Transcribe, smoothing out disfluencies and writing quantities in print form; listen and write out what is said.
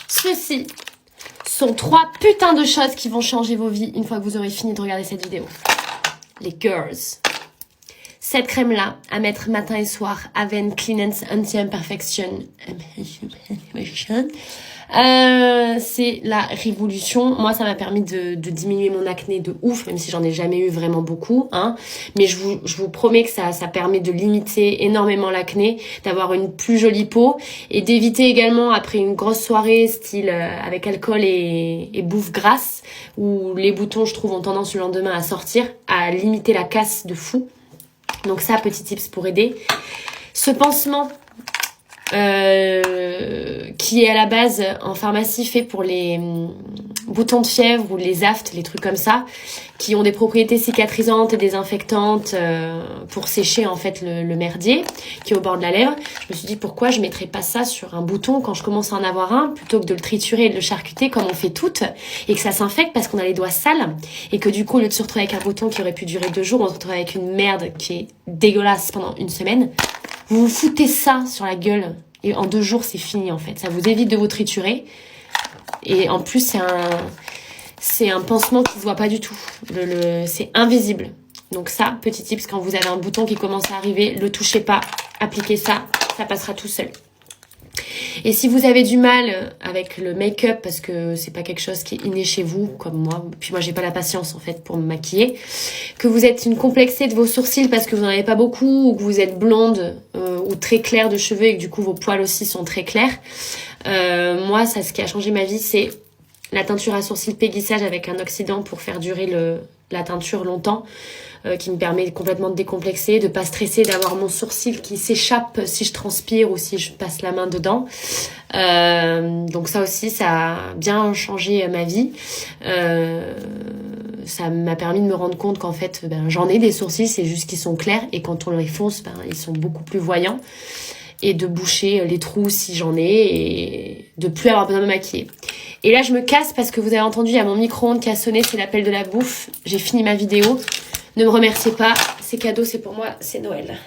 Ceci sont 3 putains de choses qui vont changer vos vies une fois que vous aurez fini de regarder cette vidéo. Les girls. Cette crème-là, à mettre matin et soir, Aven Cleanance Anti-Imperfection. C'est la révolution. Moi, ça m'a permis de diminuer mon acné de ouf, même si j'en ai jamais eu vraiment beaucoup. Hein. Mais je vous promets que ça permet de limiter énormément l'acné, d'avoir une plus jolie peau et d'éviter également, après une grosse soirée, style avec alcool et bouffe grasse, où les boutons, je trouve, ont tendance le lendemain à sortir, à limiter la casse de fou. Donc ça, petit tips pour aider. Ce pansement qui est à la base en pharmacie fait pour les boutons de fièvre ou les aftes, les trucs comme ça, qui ont des propriétés cicatrisantes et désinfectantes pour sécher en fait le merdier qui est au bord de la lèvre. Je me suis dit pourquoi je mettrais pas ça sur un bouton quand je commence à en avoir un, plutôt que de le triturer et de le charcuter comme on fait toutes, et que ça s'infecte parce qu'on a les doigts sales, et que du coup au lieu de se retrouver avec un bouton qui aurait pu durer 2 jours, on se retrouve avec une merde qui est dégueulasse pendant 1 semaine. Vous vous foutez ça sur la gueule et en 2 jours c'est fini en fait. Ça vous évite de vous triturer. Et en plus c'est un pansement qui se voit pas du tout. C'est invisible. Donc ça, petit tips, quand vous avez un bouton qui commence à arriver, le touchez pas, appliquez ça, ça passera tout seul. Et si vous avez du mal avec le make-up, parce que c'est pas quelque chose qui est inné chez vous, comme moi, puis moi j'ai pas la patience en fait pour me maquiller, que vous êtes une complexée de vos sourcils parce que vous n'en avez pas beaucoup, ou que vous êtes blonde ou très claire de cheveux et que du coup vos poils aussi sont très clairs, moi ça, ce qui a changé ma vie, c'est la teinture à sourcils péguissage avec un oxydant pour faire durer la teinture longtemps, qui me permet complètement de décomplexer, de pas stresser, d'avoir mon sourcil qui s'échappe si je transpire ou si je passe la main dedans. Donc ça aussi, ça a bien changé ma vie. Ça m'a permis de me rendre compte qu'en fait, j'en ai des sourcils, c'est juste qu'ils sont clairs, et quand on les fonce, ils sont beaucoup plus voyants. Et de boucher les trous si j'en ai, et de plus avoir besoin de me maquiller. Et là, je me casse parce que vous avez entendu, il y a mon micro-ondes qui a sonné, c'est l'appel de la bouffe. J'ai fini ma vidéo. Ne me remerciez pas, c'est cadeau, c'est pour moi, c'est Noël.